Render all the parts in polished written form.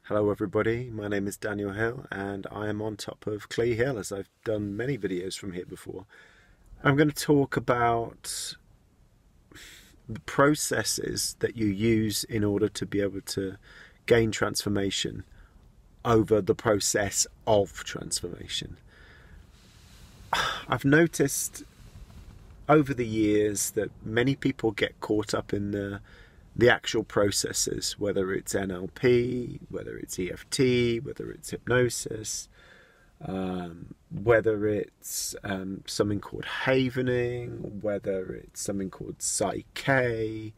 Hello everybody, my name is Daniel Hill and I am on top of Clee Hill, as I've done many videos from here before. I'm going to talk about the processes that you use in order to be able to gain transformation over the process of transformation. I've noticed over the years that many people get caught up in the actual processes, whether it's NLP, whether it's EFT, whether it's hypnosis, whether it's something called havening, whether it's something called Psyche,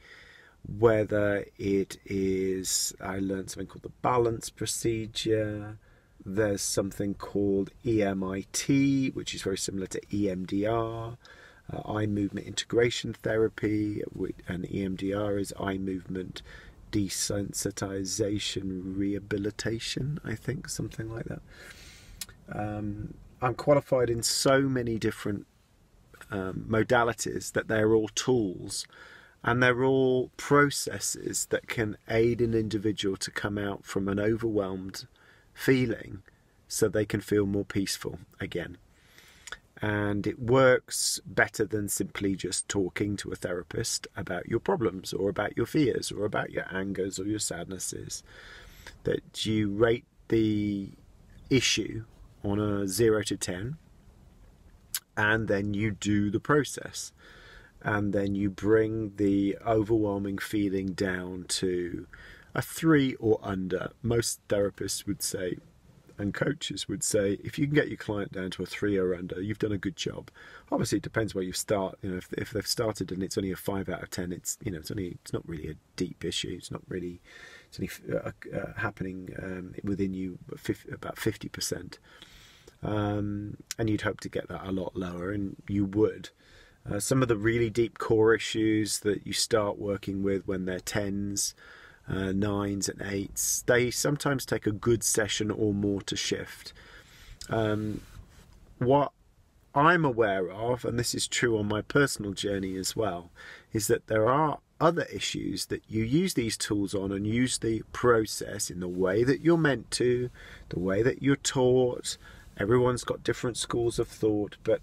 whether it is, I learned something called the balance procedure. There's something called EMIT, which is very similar to EMDR. Eye movement integration therapy, and EMDR is eye movement desensitization rehabilitation, I think, something like that. I'm qualified in so many different modalities that they're all tools and they're all processes that can aid an individual to come out from an overwhelmed feeling so they can feel more peaceful again. And it works better than simply just talking to a therapist about your problems or about your fears or about your angers or your sadnesses. That you rate the issue on a 0 to 10 and then you do the process. And then you bring the overwhelming feeling down to a 3 or under. Most therapists would say, and coaches would say, if you can get your client down to a 3 or under, you've done a good job. Obviously, it depends where you start. You know, if they've started and it's only a 5 out of 10, it's not really a deep issue. It's only happening within you about 50%, and you'd hope to get that a lot lower, and you would. Some of the really deep core issues that you start working with when they're 10s. 9s and 8s, they sometimes take a good session or more to shift. What I'm aware of, and this is true on my personal journey as well, is that there are other issues that you use these tools on and use the process in the way that you're meant to, the way that you're taught. Everyone's got different schools of thought, but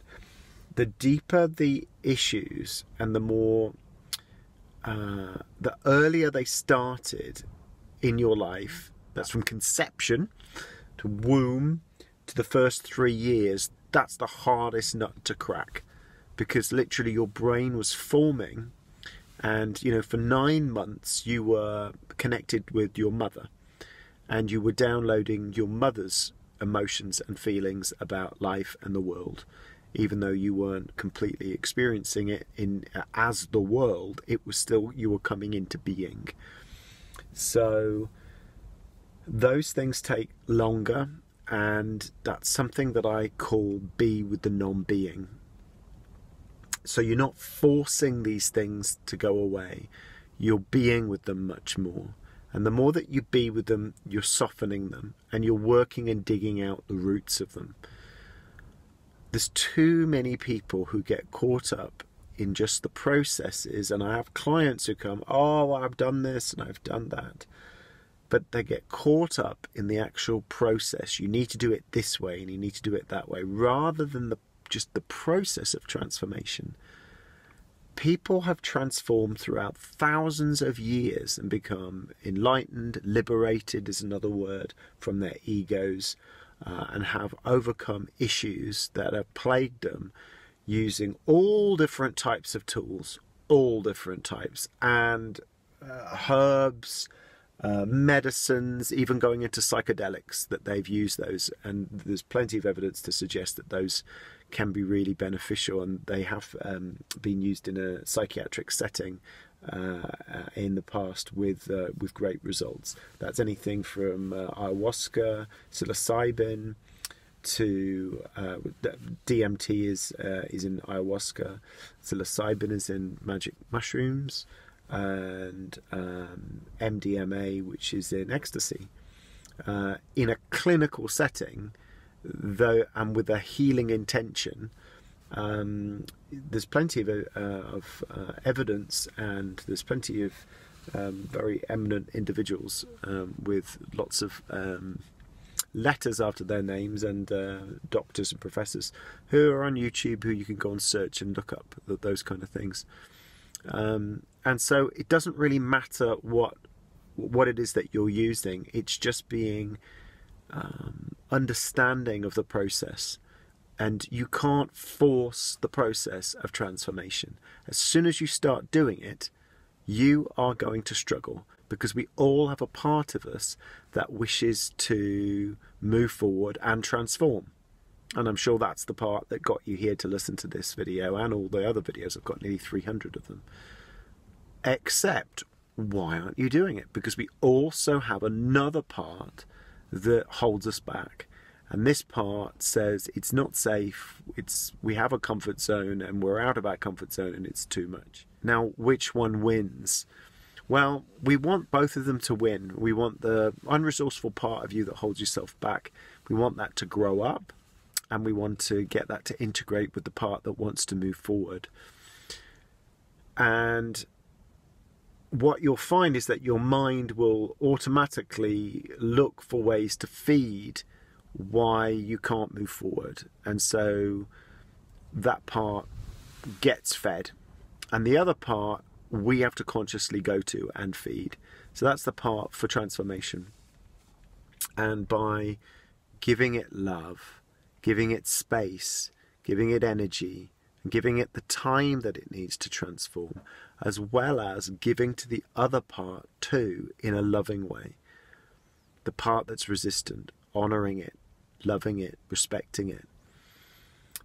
the deeper the issues and the more the earlier they started in your life, that's from conception to womb to the first 3 years, that's the hardest nut to crack, because literally your brain was forming, and for 9 months you were connected with your mother and you were downloading your mother's emotions and feelings about life and the world. Even though you weren't completely experiencing it as the world, it was still, you were coming into being. So those things take longer, and that's something that I call be with the non-being. So you're not forcing these things to go away, you're being with them much more. And the more that you be with them, you're softening them and you're working and digging out the roots of them. There's too many people who get caught up in just the processes, and I have clients who come, oh, I've done this and I've done that, but they get caught up in the actual process. You need to do it this way and you need to do it that way, rather than just the process of transformation. People have transformed throughout thousands of years and become enlightened, liberated is another word, from their egos, and have overcome issues that have plagued them using all different types of tools, all different types, and herbs, medicines, even going into psychedelics, that they've used those. And there's plenty of evidence to suggest that those can be really beneficial, and they have been used in a psychiatric setting in the past with great results. That's anything from ayahuasca, psilocybin, to DMT is in ayahuasca, psilocybin is in magic mushrooms, and MDMA, which is in ecstasy. In a clinical setting, though, and with a healing intention, there's plenty of evidence, and there's plenty of very eminent individuals with lots of letters after their names, and doctors and professors who are on YouTube, who you can go and search and look up those kind of things. And so it doesn't really matter what it is that you're using. It's just being understanding of the process. And you can't force the process of transformation. As soon as you start doing it, you are going to struggle, because we all have a part of us that wishes to move forward and transform. And I'm sure that's the part that got you here to listen to this video and all the other videos. I've got nearly 300 of them. Except, why aren't you doing it? Because we also have another part that holds us back. And this part says it's not safe, we have a comfort zone and we're out of our comfort zone and it's too much. Now, which one wins? Well, we want both of them to win. We want the unresourceful part of you that holds yourself back. We want that to grow up, and we want to get that to integrate with the part that wants to move forward. And what you'll find is that your mind will automatically look for ways to feed why you can't move forward, and so that part gets fed, and the other part we have to consciously go to and feed. So that's the part for transformation. And by giving it love, giving it space, giving it energy, and giving it the time that it needs to transform, as well as giving to the other part too in a loving way, the part that's resistant, honouring it, loving it, respecting it.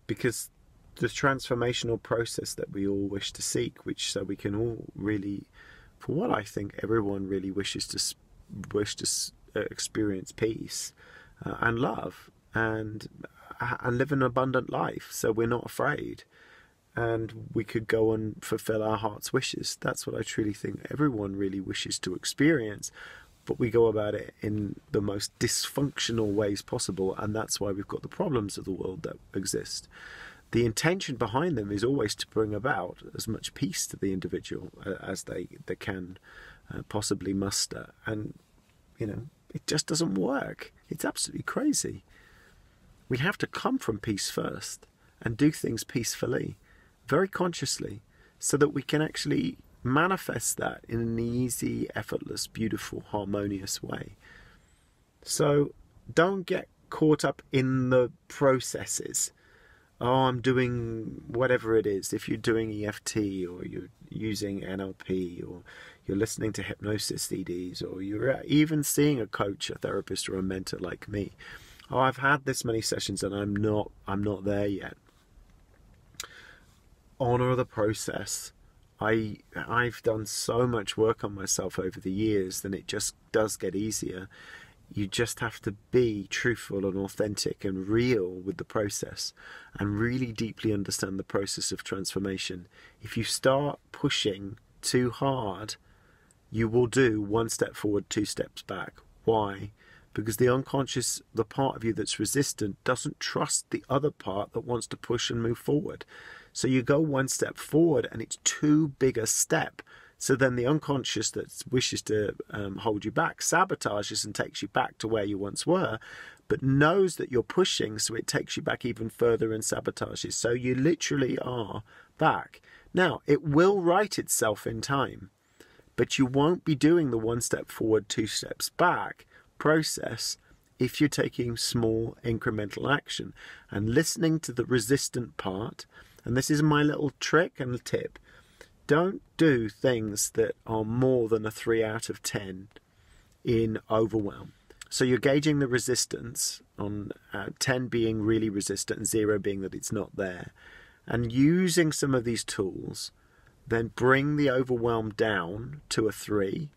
Because the transformational process that we all wish to seek, which so we can all really, for what I think everyone really wishes to experience peace and love and live an abundant life, so we're not afraid and we could go and fulfill our heart's wishes. That's what I truly think everyone really wishes to experience. But we go about it in the most dysfunctional ways possible, and that's why we've got the problems of the world that exist. The intention behind them is always to bring about as much peace to the individual as they can possibly muster. And, it just doesn't work. It's absolutely crazy. We have to come from peace first and do things peacefully, very consciously, so that we can actually manifest that in an easy, effortless, beautiful, harmonious way. So don't get caught up in the processes. Oh, I'm doing whatever it is. If you're doing EFT, or you're using NLP, or you're listening to hypnosis CDs, or you're even seeing a coach, a therapist, or a mentor like me. Oh, I've had this many sessions and I'm not there yet. Honor the process. I've done so much work on myself over the years, and it just does get easier. You just have to be truthful and authentic and real with the process, and really deeply understand the process of transformation. If you start pushing too hard, you will do one step forward, two steps back. Why? Because the unconscious, the part of you that's resistant, doesn't trust the other part that wants to push and move forward. So you go one step forward and it's too big a step. So then the unconscious that wishes to hold you back sabotages and takes you back to where you once were, but knows that you're pushing, so it takes you back even further and sabotages. So you literally are back. Now, it will right itself in time, but you won't be doing the one step forward, two steps back process if you're taking small incremental action and listening to the resistant part. And this is my little trick and tip. Don't do things that are more than a 3 out of 10 in overwhelm. So you're gauging the resistance on 10 being really resistant and 0 being that it's not there. And using some of these tools, then bring the overwhelm down to a 3.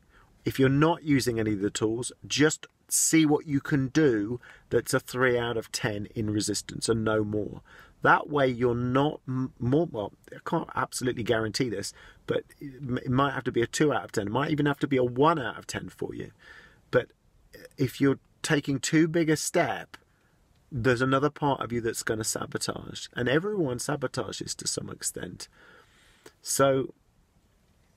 If you're not using any of the tools, just see what you can do that's a 3 out of 10 in resistance and no more. That way you're not more, well, I can't absolutely guarantee this, but it might have to be a 2 out of 10. It might even have to be a 1 out of 10 for you. But if you're taking too big a step, there's another part of you that's going to sabotage. And everyone sabotages to some extent. So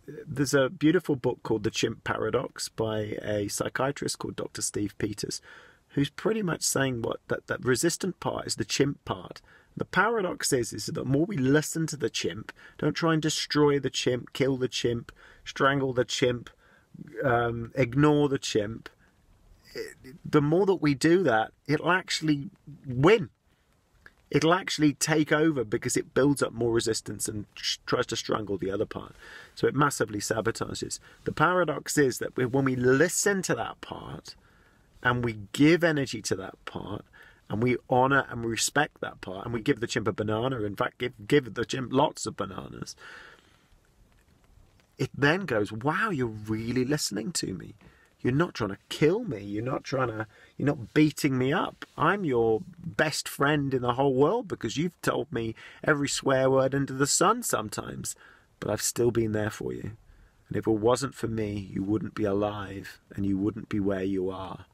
there's a beautiful book called The Chimp Paradox by a psychiatrist called Dr. Steve Peters, who's pretty much saying that resistant part is the chimp part. The paradox is that the more we listen to the chimp, don't try and destroy the chimp, kill the chimp, strangle the chimp, ignore the chimp, the more that we do that, it'll actually win. It'll actually take over because it builds up more resistance and tries to strangle the other part. So it massively sabotages. The paradox is that when we listen to that part and we give energy to that part and we honour and respect that part and we give the chimp a banana, in fact, give the chimp lots of bananas, it then goes, wow, you're really listening to me. You're not trying to kill me. You're not beating me up. I'm your best friend in the whole world because you've told me every swear word under the sun sometimes, but I've still been there for you. And if it wasn't for me, you wouldn't be alive and you wouldn't be where you are.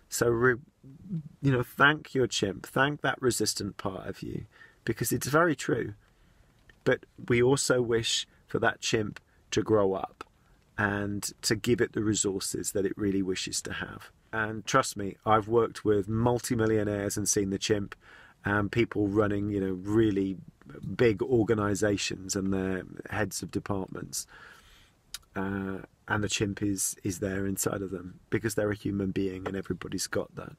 So, thank your chimp. Thank that resistant part of you because it's very true. But we also wish for that chimp to grow up and to give it the resources that it really wishes to have. And trust me, I've worked with multimillionaires and seen the chimp and people running, really big organizations and their heads of departments. And the chimp is there inside of them because they're a human being and everybody's got that.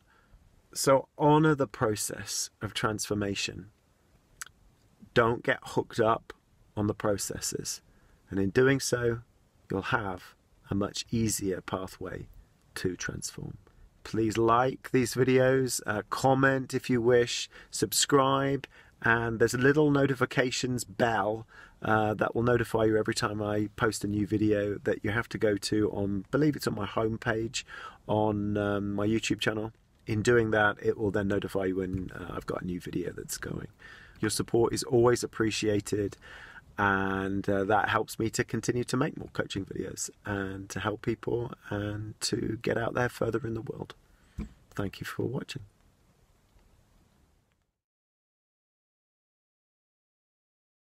So honor the process of transformation. Don't get hooked up on the processes. And in doing so, you'll have a much easier pathway to transform. Please like these videos, comment if you wish, subscribe, and there's a little notifications bell that will notify you every time I post a new video that you have to go to on, I believe it's on my homepage on my YouTube channel. In doing that, it will then notify you when I've got a new video that's going. Your support is always appreciated. And that helps me to continue to make more coaching videos and to help people and to get out there further in the world. Thank you for watching.